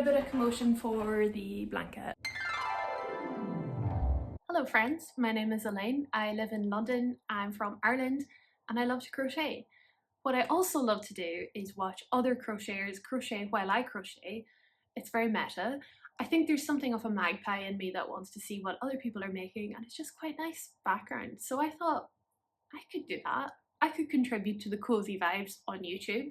a bit of commotion for the blanket. Hello friends, my name is Elaine. I live in London, I'm from Ireland, and I love to crochet. What I also love to do is watch other crocheters crochet while I crochet. It's very meta. I think there's something of a magpie in me that wants to see what other people are making, and it's just quite nice background. So I thought I could do that. I could contribute to the cozy vibes on YouTube.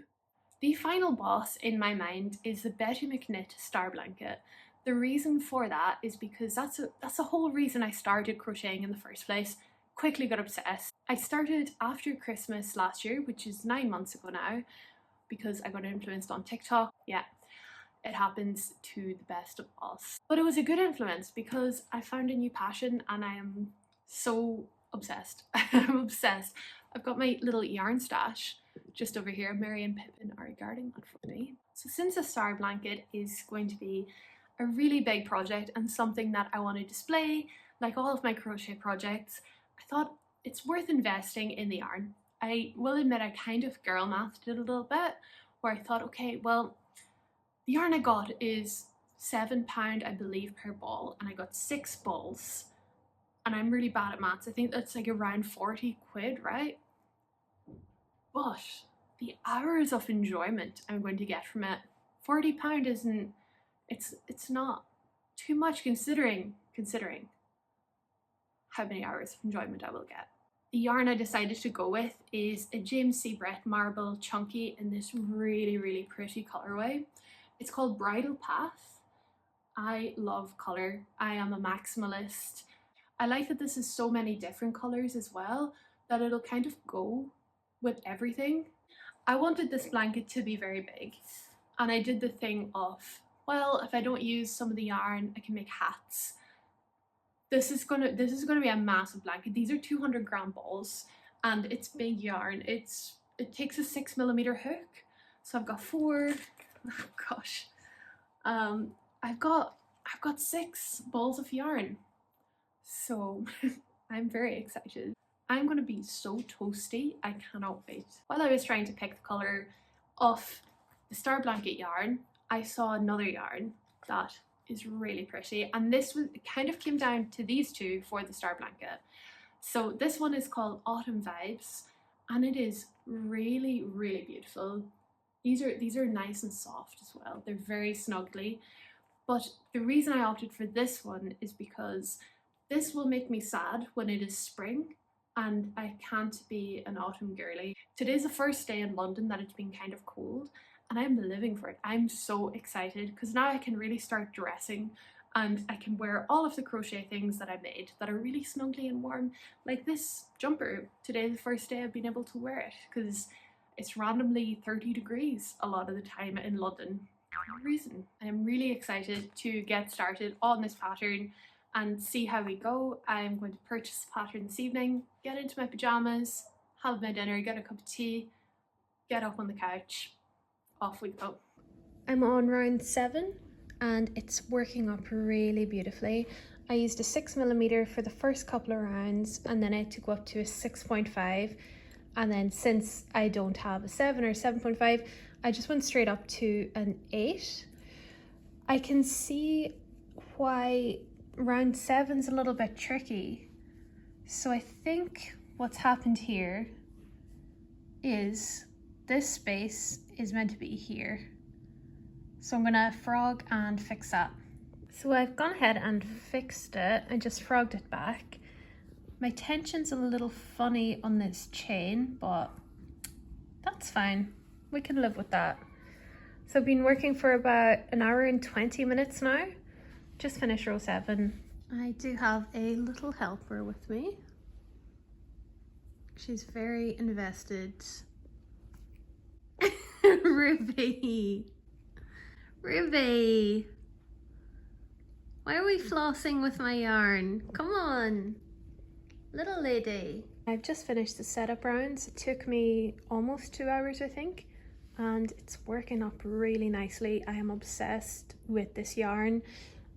The final boss in my mind is the Betty McKnit star blanket. The reason for that is because that's the whole reason I started crocheting in the first place. Quickly got obsessed. I started after Christmas last year, which is 9 months ago now, because I got influenced on TikTok. Yeah, it happens to the best of us. But it was a good influence because I found a new passion and I am so obsessed. I'm obsessed. I've got my little yarn stash just over here. Mary and Pippin are guarding that for me. So since the star blanket is going to be a really big project and something that I want to display, like all of my crochet projects, I thought it's worth investing in the yarn. I will admit I kind of girl mathed it a little bit, where I thought, okay, well, the yarn I got is £7, I believe, per ball, and I got 6 balls. And I'm really bad at maths. I think that's like around 40 quid, right? But the hours of enjoyment I'm going to get from it, £40 isn't, it's not too much considering how many hours of enjoyment I will get. The yarn I decided to go with is a James C. Brett Marble Chunky in this really, really pretty colorway. It's called Bridal Path. I love color. I am a maximalist. I like that this is so many different colors as well, that it'll kind of go with everything. I wanted this blanket to be very big, and I did the thing of, well, if I don't use some of the yarn, I can make hats. This is gonna be a massive blanket. These are 200-gram balls, and it's big yarn. It takes a 6mm hook, so I've got 4. Oh gosh, I've got 6 balls of yarn. So I'm very excited. I'm going to be so toasty, I cannot wait. While I was trying to pick the colour of the star blanket yarn, I saw another yarn that is really pretty, and this kind of came down to these two for the star blanket. So this one is called Autumn Vibes, and it is really, really beautiful. These are nice and soft as well. They're very snuggly, but the reason I opted for this one is because this will make me sad when it is spring and I can't be an autumn girly. Today's the first day in London that it's been kind of cold, and I'm living for it. I'm so excited because now I can really start dressing and I can wear all of the crochet things that I made that are really snuggly and warm, like this jumper. Today's the first day I've been able to wear it because it's randomly 30 degrees a lot of the time in London. For no reason. I'm really excited to get started on this pattern and see how we go. I'm going to purchase the pattern this evening, get into my pajamas, have my dinner, get a cup of tea, get up on the couch, off we go. I'm on round 7 and it's working up really beautifully. I used a 6mm for the first couple of rounds, and then I had to go up to a 6.5, and then since I don't have a 7 or 7.5, I just went straight up to an 8. I can see why round 7's a little bit tricky. So I think what's happened here is this space is meant to be here. So I'm gonna frog and fix that. So I've gone ahead and fixed it and just frogged it back. My tension's a little funny on this chain, but that's fine. We can live with that. So I've been working for about an hour and 20 minutes now. Just finished row 7. I do have a little helper with me. She's very invested. Ruby! Ruby! Why are we flossing with my yarn? Come on! Little lady. I've just finished the setup rounds. It took me almost 2 hours, I think, and it's working up really nicely. I am obsessed with this yarn.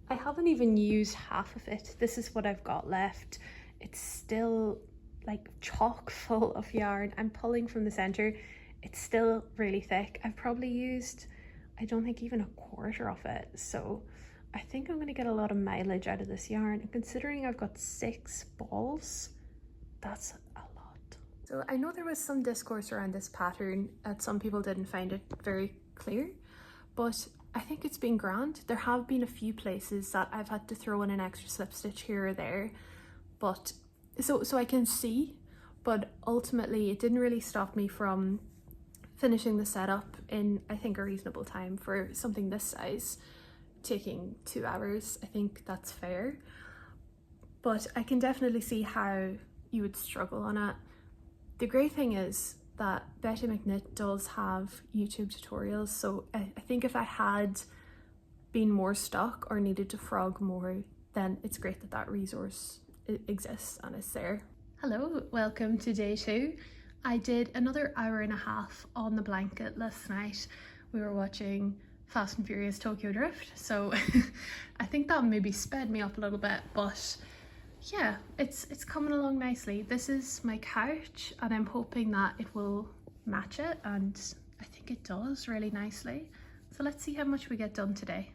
I haven't even used half of it. This is what I've got left. It's still like chock full of yarn. I'm pulling from the center. It's still really thick. I've probably used I don't think even a quarter of it. So I think I'm gonna get a lot of mileage out of this yarn. And considering I've got 6 balls, that's a lot. So I know there was some discourse around this pattern that some people didn't find it very clear, but I think it's been grand. There have been a few places that I've had to throw in an extra slip stitch here or there, but so I can see, but ultimately it didn't really stop me from finishing the setup in, I think, a reasonable time for something this size. Taking 2 hours, I think that's fair, but I can definitely see how you would struggle on it. The great thing is that Betty McKnit does have YouTube tutorials, so I think if I had been more stuck or needed to frog more, then it's great that that resource exists and is there. Hello, welcome to day 2. I did another hour and a half on the blanket last night. We were watching Fast and Furious Tokyo Drift, so I think that maybe sped me up a little bit, but yeah, it's coming along nicely. This is my couch and I'm hoping that it will match it, and I think it does really nicely. So let's see how much we get done today.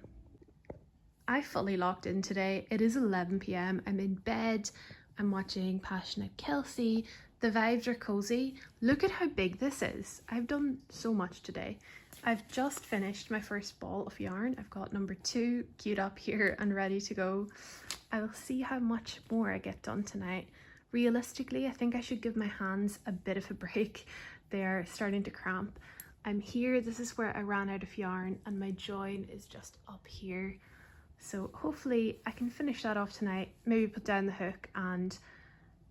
I fully locked in today. It is 11 p.m. I'm in bed. I'm watching Passionate Kelsey. The vibes are cozy. Look at how big this is. I've done so much today. I've just finished my first ball of yarn. I've got number 2 queued up here and ready to go. I will see how much more I get done tonight. Realistically, I think I should give my hands a bit of a break. They're starting to cramp. I'm here, this is where I ran out of yarn, and my join is just up here. So hopefully I can finish that off tonight, maybe put down the hook and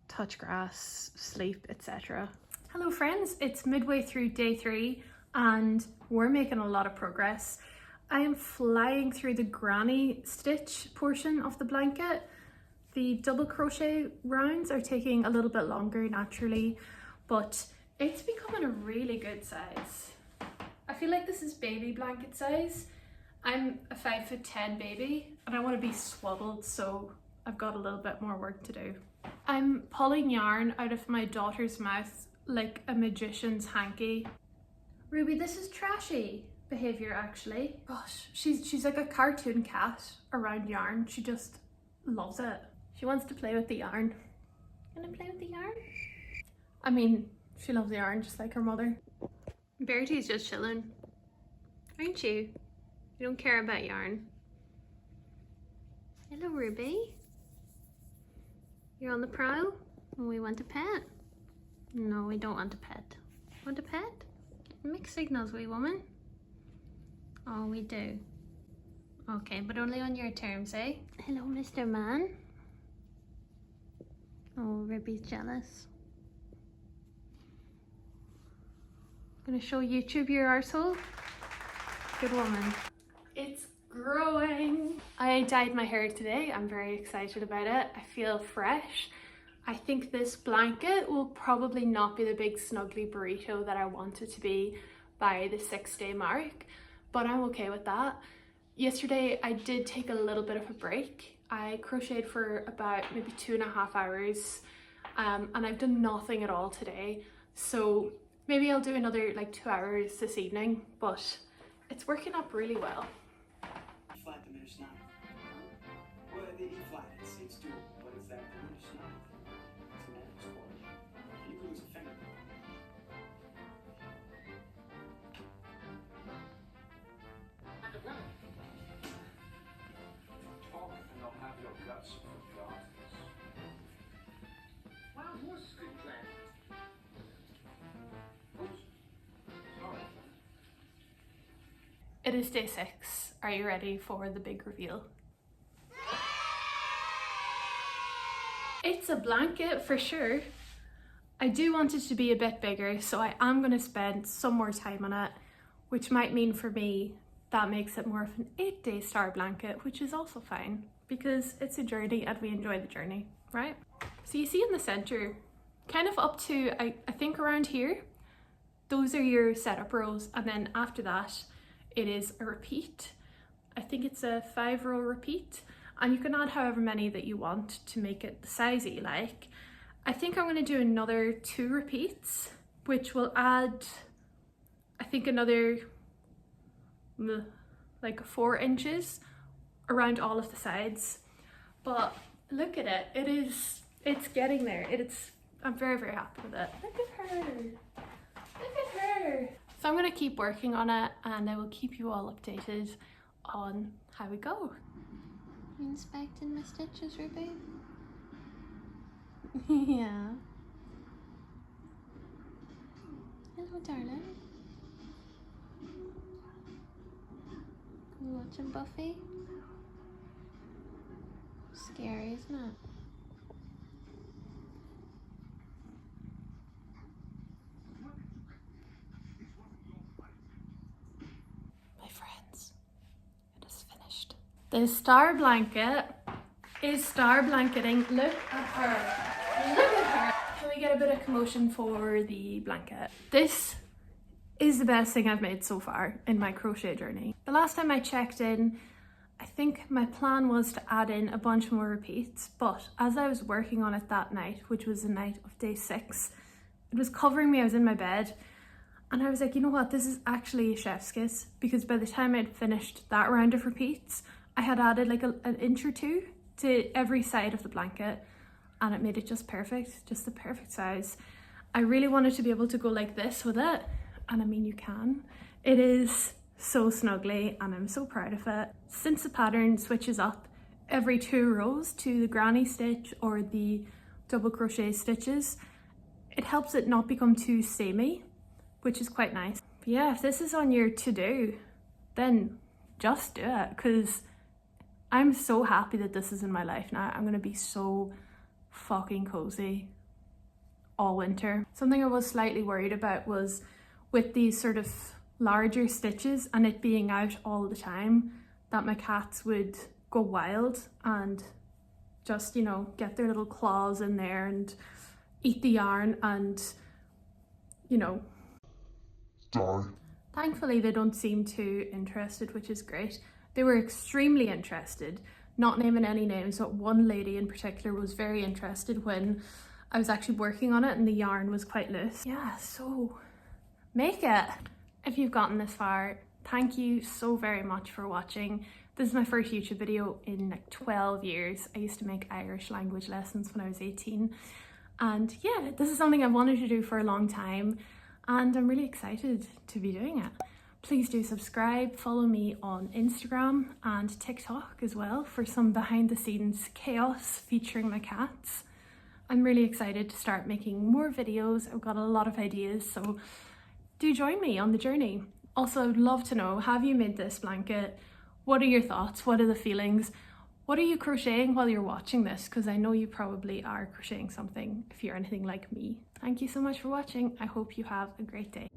touch grass, sleep, etc. Hello friends, it's midway through day 3 and we're making a lot of progress. I am flying through the granny stitch portion of the blanket. The double crochet rounds are taking a little bit longer naturally, but it's becoming a really good size. I feel like this is baby blanket size. I'm a 5'10" baby and I want to be swaddled, so I've got a little bit more work to do. I'm pulling yarn out of my daughter's mouth like a magician's hanky. Ruby, this is trashy behavior actually. Gosh, she's like a cartoon cat around yarn. She just loves it. She wants to play with the yarn. Can I play with the yarn? I mean, she loves the yarn just like her mother. Bertie's just chilling, aren't you? You don't care about yarn. Hello, Ruby. You're on the prowl? We want a pet? No, we don't want a pet. Want a pet? Mixed signals, wee woman. Oh, we do. Okay, but only on your terms, eh? Hello, Mr. Man. Oh, Ruby's jealous. Gonna show YouTube your arsehole? Good woman. It's growing. I dyed my hair today. I'm very excited about it. I feel fresh. I think this blanket will probably not be the big snuggly burrito that I want it to be by the 6-day mark, but I'm okay with that. Yesterday I did take a little bit of a break. I crocheted for about maybe 2.5 hours and I've done nothing at all today. So maybe I'll do another like 2 hours this evening, but it's working up really well. Flat diminished ninth. Well, the E flat, it's doable, but it's that diminished ninth. It's an average chord. You could lose a finger. Talk and I'll have your guts for God. Wild horse is good plan. Oops. Sorry. It is day 6. Are you ready for the big reveal? It's a blanket for sure. I do want it to be a bit bigger, so I am going to spend some more time on it, which might mean for me that makes it more of an 8-day star blanket, which is also fine because it's a journey and we enjoy the journey, right? So you see in the center, kind of up to I think around here, those are your setup rows, and then after that it is a repeat. I think it's a 5-row repeat, and you can add however many that you want to make it the size that you like. I think I'm going to do another 2 repeats, which will add, I think, another like 4 inches around all of the sides. But look at it, it's getting there. I'm very, very happy with it. Look at her, look at her. So I'm gonna keep working on it and I will keep you all updated on how we go. You inspecting my stitches, Ruby? Yeah. Hello, darling. You watching Buffy? Scary, isn't it? My friends, it is finished. The star blanket is star blanketing. Look at her. Look at her. Can we get a bit of commotion for the blanket? This is the best thing I've made so far in my crochet journey. The last time I checked in, I think my plan was to add in a bunch more repeats, but as I was working on it that night, which was the night of day 6, it was covering me. I was in my bed and I was like, you know what, this is actually a chef's kiss, because by the time I'd finished that round of repeats, I had added like an inch or 2 to every side of the blanket and it made it just perfect, just the perfect size. I really wanted to be able to go like this with it, and I mean, you can. It is so snuggly and I'm so proud of it. Since the pattern switches up every 2 rows to the granny stitch or the double crochet stitches, it helps it not become too samey, which is quite nice. But yeah, if this is on your to-do, then just do it, because I'm so happy that this is in my life now. I'm gonna be so fucking cozy all winter. Something I was slightly worried about was with these sort of larger stitches and it being out all the time, that my cats would go wild and just, you know, get their little claws in there and eat the yarn and, you know, die. Thankfully they don't seem too interested, which is great. They were extremely interested, not naming any names, but one lady in particular was very interested when I was actually working on it and the yarn was quite loose. Yeah, so make it. If you've gotten this far, thank you so very much for watching. This is my first YouTube video in like 12 years. I used to make Irish language lessons when I was 18. And yeah, this is something I've wanted to do for a long time and I'm really excited to be doing it. Please do subscribe, follow me on Instagram and TikTok as well for some behind the scenes chaos featuring my cats. I'm really excited to start making more videos. I've got a lot of ideas, so do join me on the journey. Also, I'd love to know, have you made this blanket? What are your thoughts? What are the feelings? What are you crocheting while you're watching this? Because I know you probably are crocheting something if you're anything like me. Thank you so much for watching. I hope you have a great day.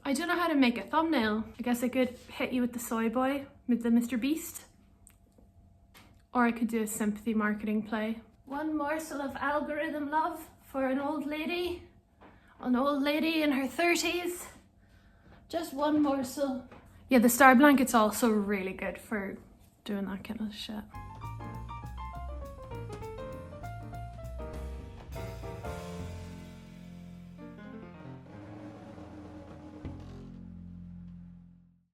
I don't know how to make a thumbnail. I guess I could hit you with the soy boy, with the Mr. Beast. Or I could do a sympathy marketing play. One morsel of algorithm love for an old lady in her 30s. Just one morsel. Yeah, the star blanket's also really good for doing that kind of shit.